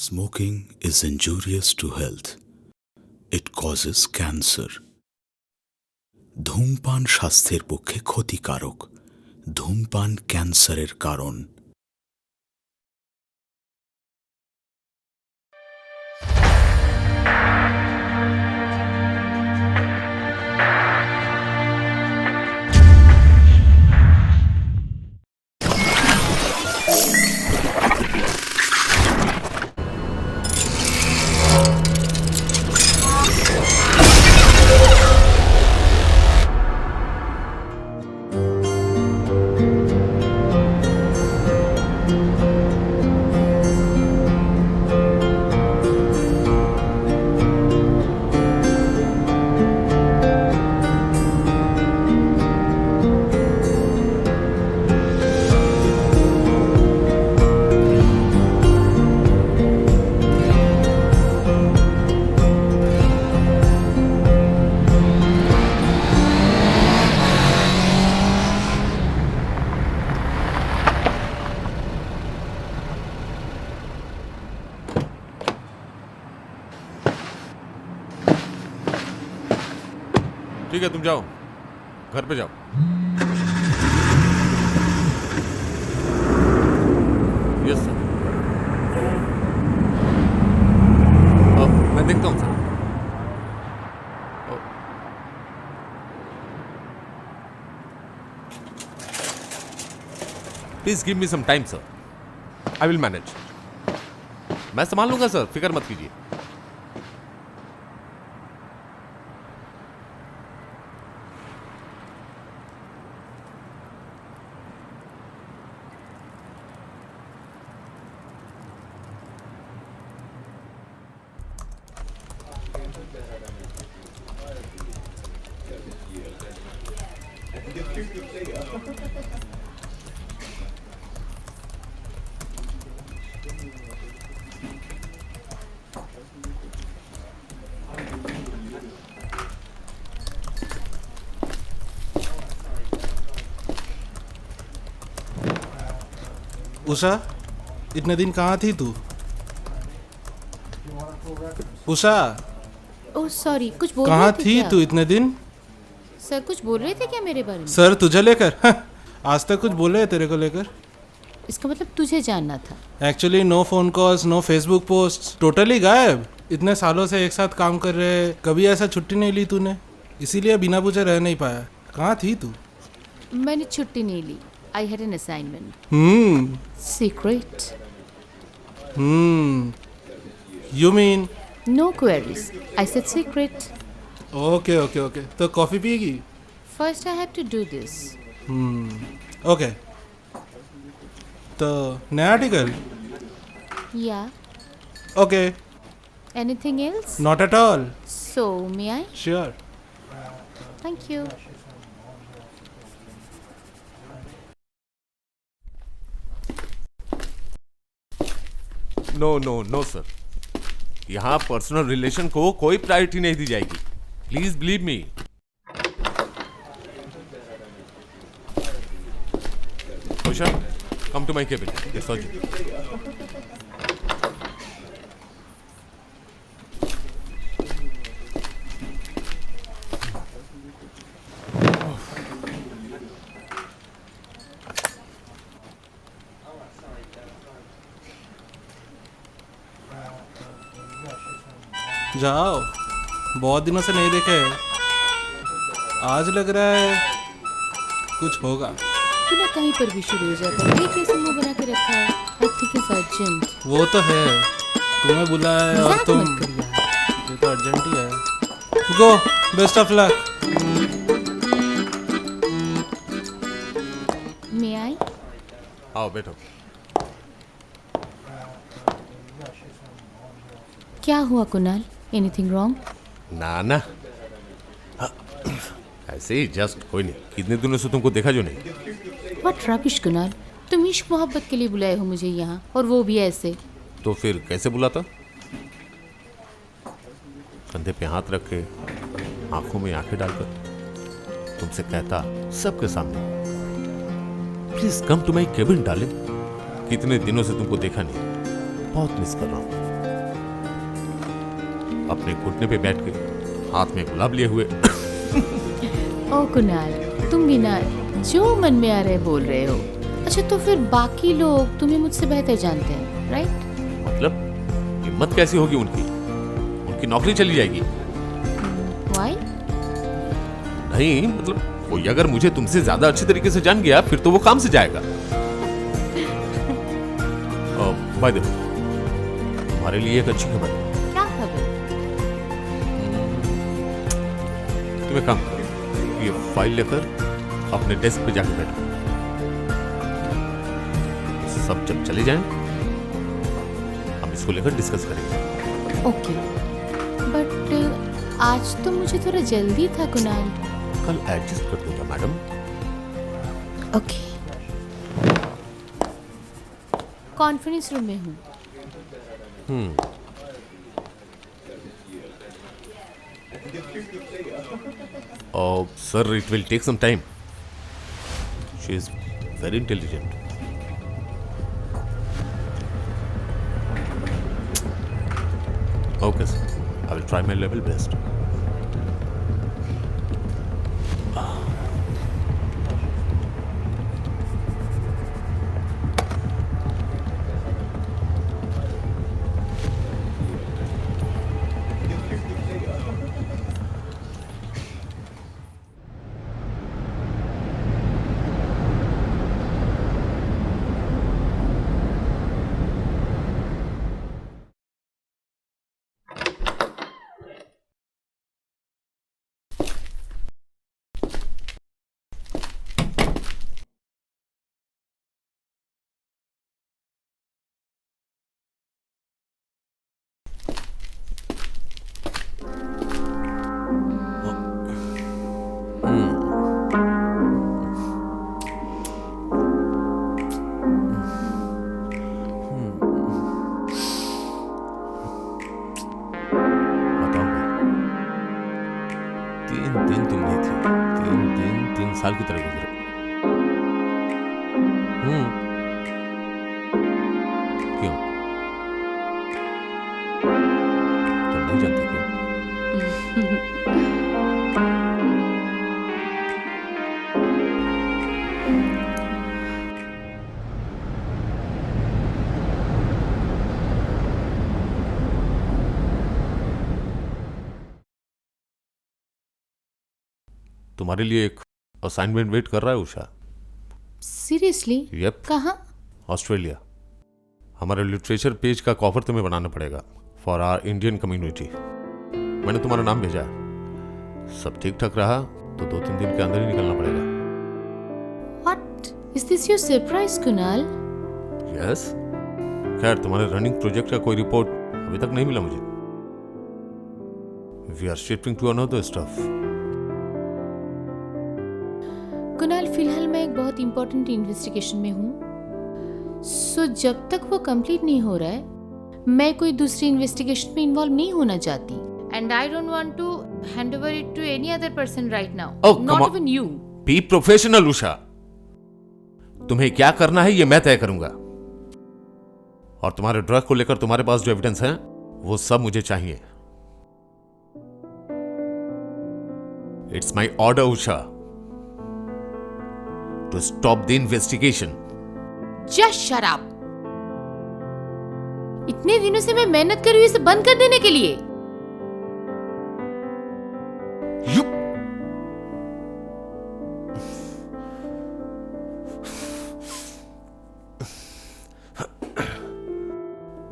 Smoking is injurious to health. It causes cancer. ধূমপান স্বাস্থ্যের পক্ষে ক্ষতিকারক. ধূমপান ক্যান্সারের কারণ. ठीक है, तुम जाओ, घर पे जाओ. Yes sir. मैं देखता हूँ sir. Please give me some time sir. I will manage. मैं संभाल लूंगा सर, फिक्र मत कीजिए. उषा, इतने दिन कहाँ थी तू? उषा, ओह सॉरी, कुछ बोल रहे कहाँ थे थी क्या? तू इतने दिन? सर कुछ बोल रहे थे क्या मेरे बारे में? सर तुझे लेकर आज तक कुछ बोले हैं तेरे को लेकर? इसका मतलब तुझे जानना था. Actually no phone calls, no Facebook post, totally गायब. इतने सालों से एक साथ काम कर रहे हैं, कभी ऐसा छुट्टी नहीं ली तूने, इसीलिए बिना पूछे रह नहीं पाया. कहाँ थी तू? मैंने छुट्टी नहीं ली. I had an assignment. Secret. You mean? No queries. I said secret. Okay okay okay, तो कॉफी पिएगी? First I have to do this. Okay, तो नया article? Yeah. Okay. Anything else? Not at all. So may I? Sure. Thank you. No no no sir, यहाँ personal relation को कोई priority नहीं दी जाएगी. Please believe me. Usha, come to my cabin. Yes sir. जाओ, बहुत दिनों से नहीं देखे. आज लग रहा है कुछ होगा. तू ना कहीं पर भी शुरू हो जाता है. ये कैसे मुंह बना के रखा है? I think it's urgent. वो तो है, तुम्हें बुलाया है और मजाक तुम. मत कर यार. ये तो अर्जेंट ही है. गो, बेस्ट ऑफ लक. मे आई? आओ बैठो. क्या हुआ कुणाल? Anything wrong? ना ना, ऐसे ही जस्ट. कोई नहीं. कितने दिनों से तुमको देखा जो नहीं. What rubbish Kunal. तुम इश्क मोहब्बत के लिए बुलाए हो मुझे यहाँ, और वो भी ऐसे. तो फिर कैसे बुलाता? कंधे पे हाथ रख के, आंखों में आंखें डालकर तुमसे कहता सबके सामने, please come to my cabin darling. कितने दिनों से तुमको देखा नहीं, बहुत मिस कर रहा हूं. अपने घुटने पे बैठ के हाथ में गुलाब लिए हुए। ओ कुणाल, तुम भी ना जो मन में आ रहे बोल रहे हो। अच्छा तो फिर बाकी लोग तुम्हें मुझसे बेहतर जानते हैं, राइट? मतलब हिम्मत कैसी होगी उनकी? उनकी नौकरी चली जाएगी। व्हाई? नहीं मतलब कोई अगर मुझे तुमसे ज्यादा अच्छे तरीके से जान गया फिर तो वो काम से जाएगा। बाय द वे, तुम्हारे लिए एक अच्छी खबर है। क्या खबर? तुम एक काम करो, ये फाइल लेकर अपने डेस्क पे जाकर बैठो। सब जब चले जाएं, हम इसको लेकर डिस्कस करेंगे। ओके, बट आज तो मुझे थोड़ा जल्दी था कुणाल। कल एडजस्ट कर दूंगा मैडम। ओके, कॉन्फ्रेंस रूम में हूँ। Sir it will take some time. She is very intelligent. Okay, sir. I will try my level best. साल की तरह गुजरे। क्यों? तुम नहीं जानती क्यों? तुम्हारे लिए एक असाइनमेंट वेट कर रहा है उषा। सीरियसली? यप। कहाँ? ऑस्ट्रेलिया। हमारे लिटरेचर पेज का कवर तुम्हें बनाना पड़ेगा फॉर आवर इंडियन कम्युनिटी। मैंने तुम्हारा नाम भेजा है। सब ठीक ठाक रहा तो 2-3 दिन के अंदर ही निकलना पड़ेगा। What? Is this your surprise, Kunal? Yes. खैर तुम्हारे रनिंग प्रोजेक्ट का कोई रिपोर्ट अभी तक नहीं मिला मुझे। We are shifting to another stuff. Kunal, फिलहाल मैं एक बहुत इंपॉर्टेंट इन्वेस्टिगेशन में हूँ। सो जब तक वो कंप्लीट नहीं हो रहा है मैं कोई दूसरी इन्वेस्टिगेशन में इन्वॉल्व नहीं होना चाहती। And I don't want to hand over it to any other person right now, not even you. Be professional Usha. तुम्हें क्या करना है ये मैं तय करूंगा, और तुम्हारे ड्रग को लेकर तुम्हारे पास जो एविडेंस है वो सब मुझे चाहिए। It's my order Usha to stop the investigation. Just shut up. इतने दिनों से मैं मेहनत कर रही हूँ इसे बंद कर देने के लिए। You.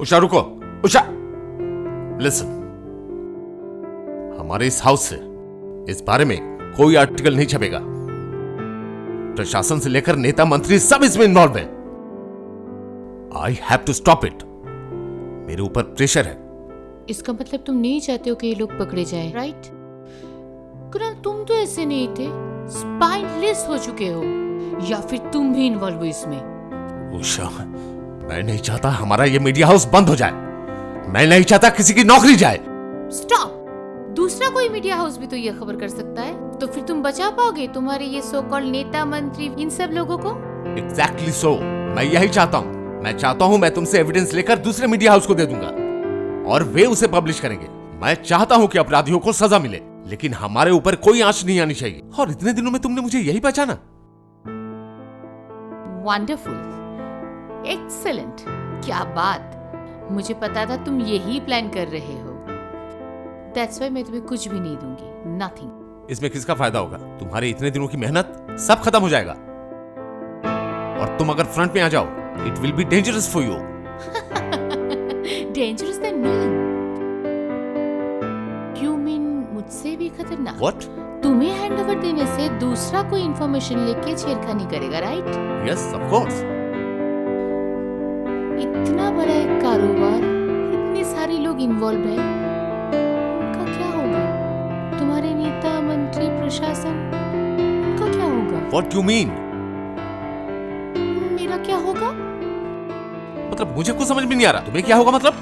उषा रुको। उषा लिसन, हमारे इस हाउस से इस बारे में कोई आर्टिकल नहीं छपेगा। प्रशासन से लेकर नेता मंत्री सब इसमें इन्वॉल्व हैं। I have to stop it. मेरे ऊपर प्रेशर है। इसका मतलब तुम नहीं चाहते हो कि ये लोग पकड़े जाएं, राइट? कुणाल, तुम तो ऐसे नहीं थे, स्पाइनलेस हो चुके हो, या फिर तुम भी इन्वॉल्व हो इसमें? उषा, मैं नहीं चाहता हमारा ये मीडिया हाउस बंद हो जाए। मैं नहीं चाहता किसी की नौकरी जाए। स्टॉप। दूसरा कोई मीडिया हाउस भी तो ये खबर कर सकता है, तो फिर तुम बचा पाओगे तुम्हारे ये सो कॉल्ड नेता मंत्री इन सब लोगों को? Exactly so. मैं यही चाहता हूँ। मैं चाहता हूँ मैं तुमसे एविडेंस लेकर दूसरे मीडिया हाउस को दे दूंगा और वे उसे पब्लिश करेंगे। मैं चाहता हूं कि अपराधियों को सजा मिले, लेकिन हमारे ऊपर कोई आंच नहीं आनी चाहिए। और इतने दिनों में तुमने मुझे यही पहचाना। वंडरफुल, एक्सीलेंट, क्या बात। मुझे पता था तुम यही प्लान कर रहे हो। दैट्स व्हाई मैं तुम्हें कुछ भी नहीं दूंगी, नथिंग। इसमें किसका फायदा होगा? तुम्हारे इतने दिनों की मेहनत सब खत्म हो जाएगा। और तुम अगर फ्रंट में आ जाओ, it will be dangerous for you. Dangerous than me? You mean मुझसे भी खतरनाक? व्हाट? तुम्हें हैंडओवर देने से दूसरा कोई इंफॉर्मेशन लेके छेड़खानी करेगा, राइट? Yes, of course. इतना बड़ा एक कारोबार, इतने सारे लोग इन्वॉल्व है, उनका क्या होगा? तुम्हारे नेता, मंत्री, प्रशासन, उनका क्या होगा? What you mean? मेरा क्या होगा? मतलब मुझे कुछ समझ में नहीं आ रहा। तुम्हें क्या होगा मतलब?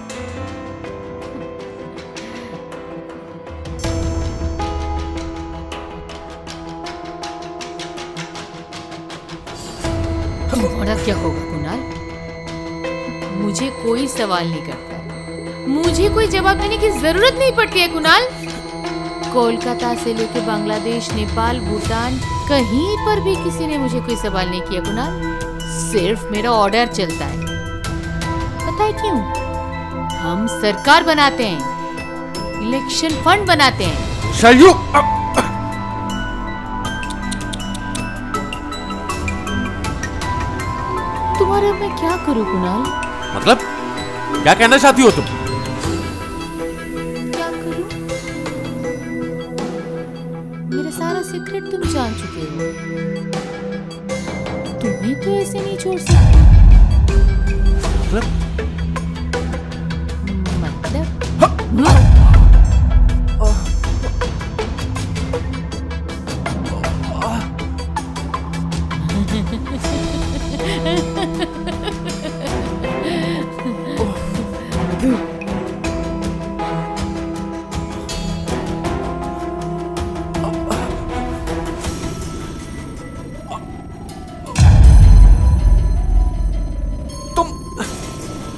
तुम्हारा क्या होगा कुणाल? मुझे कोई सवाल नहीं करता, मुझे कोई जवाब देने की जरूरत नहीं पड़ती है कुणाल। कोलकाता से लेके बांग्लादेश, नेपाल, भूटान, कहीं पर भी किसी ने मुझे कोई सवाल नहीं किया कुणाल। सिर्फ मेरा ऑर्डर चलता है। पता है क्यों? हम सरकार बनाते हैं, इलेक्शन फंड बनाते हैं। शायू! तुम्हारा मैं क्या करूं कुणाल? मतलब क्या कहना चाहती हो तुम? क्या करूं? मेरा सारा सीक्रेट तुम जान चुके हो। तुम्हें तो ऐसे नहीं छोड़ सकती। मतलब?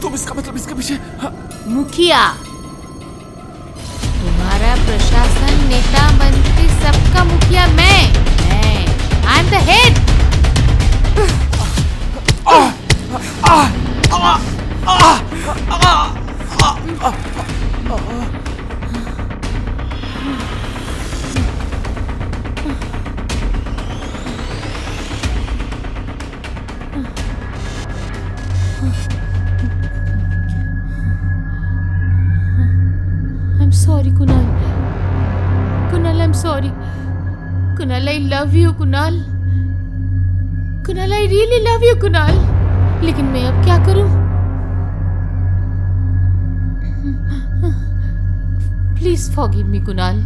तुम इसका मतलब इसके पीछे? मुखिया, तुम्हारा प्रशासन, नेता, मंत्री, सबका मुखिया मैं। I am the head. Sorry Kunal. Kunal, I'm sorry. Kunal, I love you Kunal. Kunal, I really love you Kunal. लेकिन मैं अब क्या करूं? Please forgive me Kunal.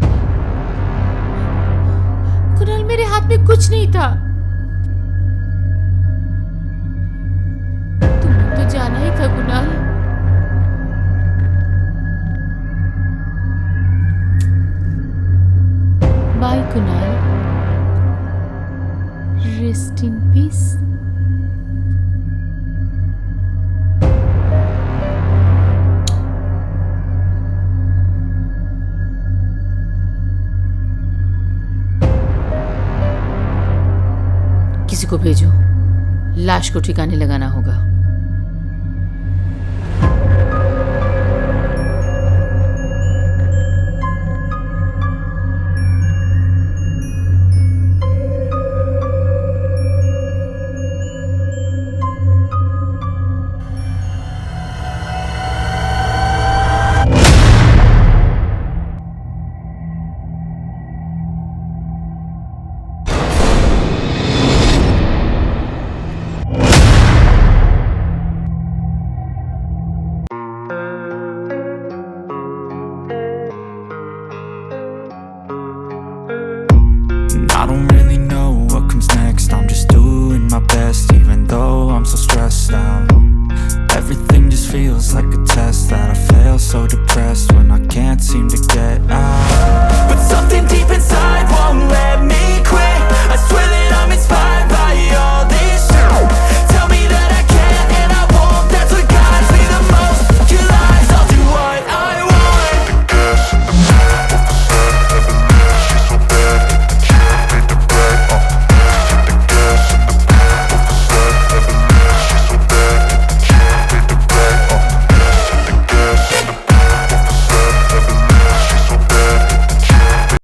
Kunal, मेरे हाथ में कुछ नहीं था। तुम्हें तो जाना ही था Kunal. Bye Kunal. Rest in peace. किसी को भेजो, लाश को ठिकाने लगाना होगा। I don't really know what comes next. I'm just doing my best, even though I'm so stressed out. Everything just feels like a test that I failed